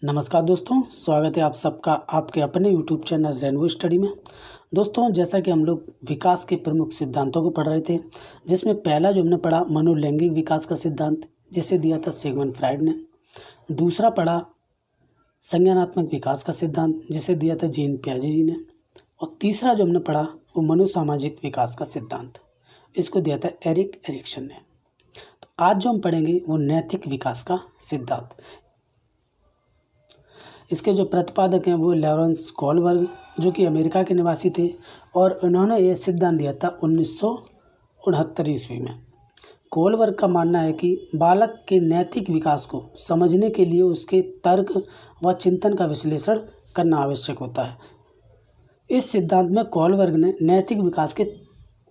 नमस्कार दोस्तों, स्वागत है आप सबका आपके अपने YouTube चैनल रेनवो स्टडी में। दोस्तों, जैसा कि हम लोग विकास के प्रमुख सिद्धांतों को पढ़ रहे थे, जिसमें पहला जो हमने पढ़ा मनोलैंगिक विकास का सिद्धांत, जिसे दिया था सिगमंड फ्राइड ने। दूसरा पढ़ा संज्ञानात्मक विकास का सिद्धांत, जिसे दिया था जीन पियाजे जी ने। और तीसरा जो हमने पढ़ा वो मनोसामाजिक विकास का सिद्धांत, इसको दिया था एरिक एरिक्सन ने। तो आज जो हम पढ़ेंगे वो नैतिक विकास का सिद्धांत। इसके जो प्रतिपादक हैं वो लॉरेंस कोहलबर्ग, जो कि अमेरिका के निवासी थे, और उन्होंने ये सिद्धांत दिया था 1969 ईस्वी में। कोहलबर्ग का मानना है कि बालक के नैतिक विकास को समझने के लिए उसके तर्क व चिंतन का विश्लेषण करना आवश्यक होता है। इस सिद्धांत में कोहलबर्ग ने नैतिक विकास के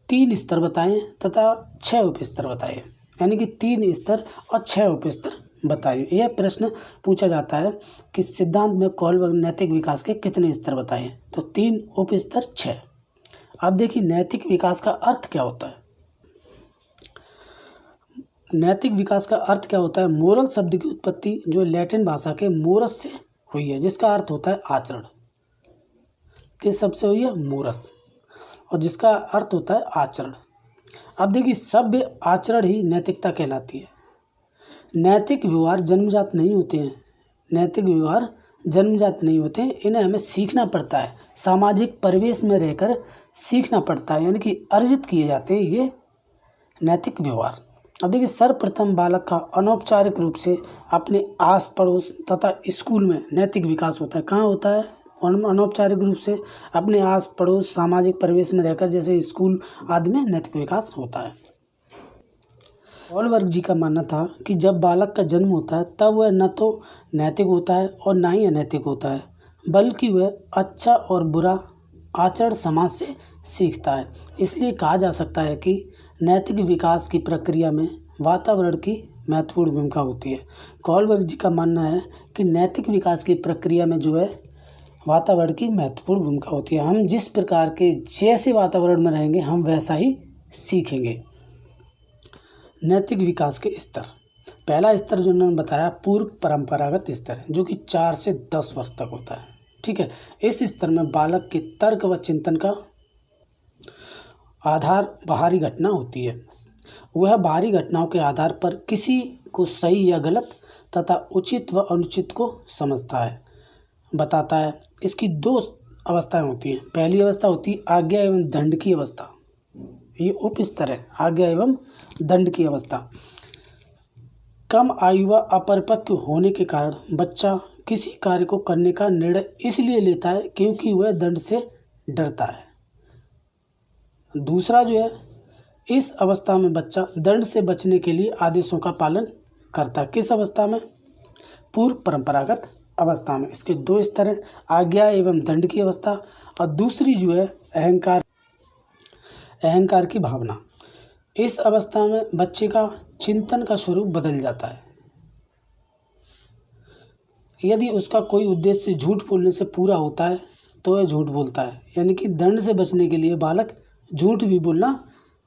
3 स्तर बताए तथा 6 उपस्तर बताए, यानी कि 3 स्तर और 6 उपस्तर बताइए। यह प्रश्न पूछा जाता है कि सिद्धांत में कोहलबर्ग ने नैतिक विकास के कितने स्तर बताए, तो 3 उपस्तर 6। अब देखिए नैतिक विकास का अर्थ क्या होता है। नैतिक विकास का अर्थ क्या होता है। मोरल शब्द की उत्पत्ति जो लैटिन भाषा के मोरस से हुई है, जिसका अर्थ होता है आचरण। किस शब्द से हुई है? मोरस, और जिसका अर्थ होता है आचरण। अब देखिए सभ्य आचरण ही नैतिकता कहलाती है। नैतिक व्यवहार जन्मजात नहीं होते हैं। नैतिक व्यवहार जन्मजात नहीं होते हैं, इन्हें हमें सीखना पड़ता है। सामाजिक परिवेश में रहकर सीखना पड़ता है, यानी कि अर्जित किए जाते हैं ये नैतिक व्यवहार। अब देखिए सर्वप्रथम बालक का अनौपचारिक रूप से अपने आस पड़ोस तथा स्कूल में नैतिक विकास होता है। कहाँ होता है? अनौपचारिक रूप से अपने आस पड़ोस सामाजिक परिवेश में रहकर, जैसे स्कूल आदि में नैतिक विकास होता है। कोहलबर्ग जी का मानना था कि जब बालक का जन्म होता है तब वह न तो नैतिक होता है और ना ही अनैतिक होता है, बल्कि वह अच्छा और बुरा आचरण समाज से सीखता है। इसलिए कहा जा सकता है कि नैतिक विकास की प्रक्रिया में वातावरण की महत्वपूर्ण भूमिका होती है। कोहलबर्ग जी का मानना है कि नैतिक विकास की प्रक्रिया में जो है वातावरण की महत्वपूर्ण भूमिका होती है। हम जिस प्रकार के जैसे वातावरण में रहेंगे हम वैसा ही सीखेंगे। नैतिक विकास के स्तर। पहला स्तर जो उन्होंने बताया पूर्व परंपरागत स्तर है, जो कि 4 से 10 वर्ष तक होता है। ठीक है, इस स्तर में बालक के तर्क व चिंतन का आधार बाहरी घटना होती है। वह बाहरी घटनाओं के आधार पर किसी को सही या गलत तथा उचित व अनुचित को समझता है, बताता है। इसकी 2 अवस्थाएं होती हैं। पहली अवस्था होती है आज्ञा एवं दंड की अवस्था, ये उप स्तर है, आज्ञा एवं दंड की अवस्था। कम आयु व अपरिपक्व होने के कारण बच्चा किसी कार्य को करने का निर्णय इसलिए लेता है क्योंकि वह दंड से डरता है। दूसरा जो है, इस अवस्था में बच्चा दंड से बचने के लिए आदेशों का पालन करता है। किस अवस्था में? पूर्व परंपरागत अवस्था में। इसके 2 स्तर हैं, आज्ञा एवं दंड की अवस्था, और दूसरी जो है अहंकार की भावना। इस अवस्था में बच्चे का चिंतन का स्वरूप बदल जाता है। यदि उसका कोई उद्देश्य झूठ बोलने से पूरा होता है तो वह झूठ बोलता है, यानी कि दंड से बचने के लिए बालक झूठ भी बोलना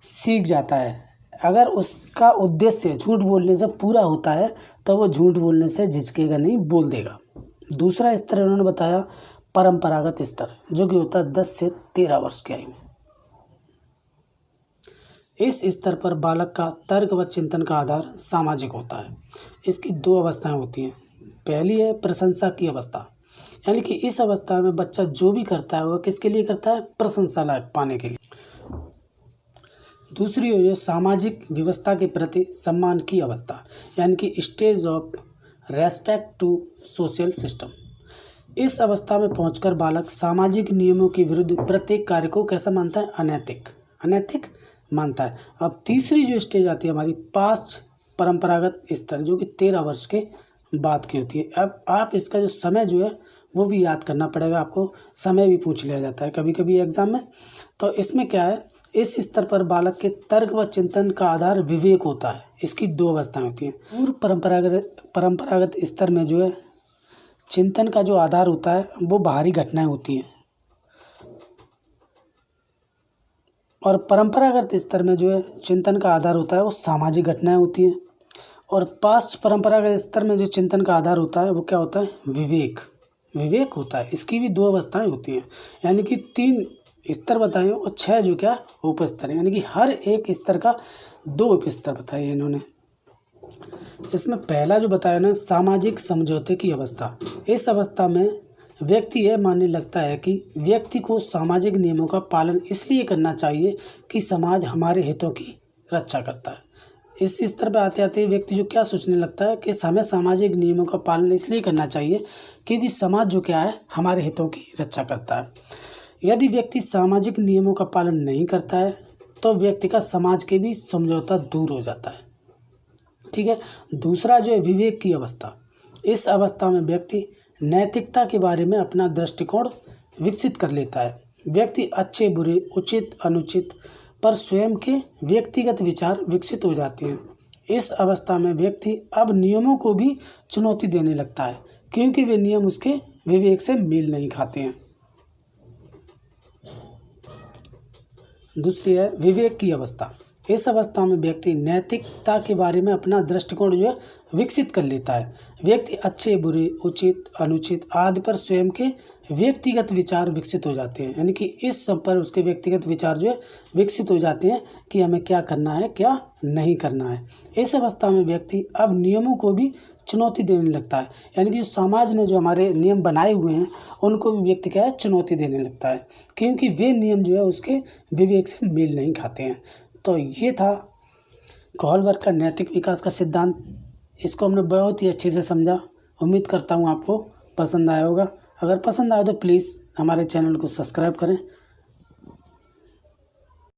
सीख जाता है। अगर उसका उद्देश्य झूठ बोलने से पूरा होता है तो वह झूठ बोलने से झिझकेगा नहीं, बोल देगा। दूसरा स्तर उन्होंने बताया परंपरागत स्तर, जो कि होता है 10 से 13 वर्ष की आयु में। इस स्तर पर बालक का तर्क व चिंतन का आधार सामाजिक होता है। इसकी 2 अवस्थाएं होती हैं। पहली है प्रशंसा की अवस्था, यानी कि इस अवस्था में बच्चा जो भी करता है वह किसके लिए करता है? प्रशंसा पाने के लिए। दूसरी है सामाजिक व्यवस्था के प्रति सम्मान की अवस्था, यानी कि stage of respect to social system. इस अवस्था में पहुंचकर बालक सामाजिक नियमों के विरुद्ध प्रत्येक कार्य को कैसा मानता है? अनैतिक मानता है। अब तीसरी जो स्टेज आती है हमारी पास्ट परंपरागत स्तर, जो कि 13 वर्ष के बाद की होती है। अब आप इसका जो समय जो है वो भी याद करना पड़ेगा आपको। समय भी पूछ लिया जाता है कभी कभी एग्जाम में। तो इसमें क्या है, इस स्तर पर बालक के तर्क व चिंतन का आधार विवेक होता है। इसकी 2 अवस्थाएं होती हैं। पूर्व परंपरागत स्तर में जो है चिंतन का जो आधार होता है वो बाहरी घटनाएं होती हैं, और परंपरागत स्तर में जो है चिंतन का आधार होता है वो सामाजिक घटनाएं होती हैं। और पाश्च परंपरागत स्तर में जो चिंतन का आधार होता है वो क्या होता है? विवेक। विवेक होता है। इसकी भी 2 अवस्थाएं होती हैं, यानी कि 3 स्तर बताए और 6 जो क्या उपस्तर, यानी कि हर एक स्तर का 2 उपस्तर बताए हैं इन्होंने। इसमें पहला जो बताया ना, सामाजिक समझौते की अवस्था। इस अवस्था में व्यक्ति यह मानने लगता है कि व्यक्ति को सामाजिक नियमों का पालन इसलिए करना चाहिए कि समाज हमारे हितों की रक्षा करता है। इस स्तर पर आते आते व्यक्ति जो क्या सोचने लगता है कि हमें सामाजिक नियमों का पालन इसलिए करना चाहिए क्योंकि समाज जो क्या है हमारे हितों की रक्षा करता है। यदि व्यक्ति सामाजिक नियमों का पालन नहीं करता है तो व्यक्ति का समाज के भी समझौता दूर हो जाता है। ठीक है। दूसरा जो है विवेक की अवस्था। इस अवस्था में व्यक्ति नैतिकता के बारे में अपना दृष्टिकोण विकसित कर लेता है। व्यक्ति अच्छे बुरे, उचित अनुचित पर स्वयं के व्यक्तिगत विचार विकसित हो जाते हैं। इस अवस्था में व्यक्ति अब नियमों को भी चुनौती देने लगता है क्योंकि वे नियम उसके विवेक से मेल नहीं खाते हैं। दूसरी है विवेक की अवस्था। इस अवस्था में व्यक्ति नैतिकता के बारे में अपना दृष्टिकोण जो है विकसित कर लेता है। व्यक्ति अच्छे बुरे, उचित अनुचित आदि पर स्वयं के व्यक्तिगत विचार विकसित हो जाते हैं, यानी कि इस सब पर उसके व्यक्तिगत विचार जो है विकसित हो जाते हैं कि हमें क्या करना है क्या नहीं करना है। इस अवस्था में व्यक्ति अब नियमों को भी चुनौती देने लगता है, यानी कि समाज ने जो हमारे नियम बनाए हुए हैं उनको भी व्यक्ति क्या है चुनौती देने लगता है क्योंकि वे नियम जो है उसके विवेक से मेल नहीं खाते हैं। तो ये था कोहलबर्ग का नैतिक विकास का सिद्धांत। इसको हमने बहुत ही अच्छे से समझा। उम्मीद करता हूँ आपको पसंद आया होगा। अगर पसंद आया तो प्लीज़ हमारे चैनल को सब्सक्राइब करें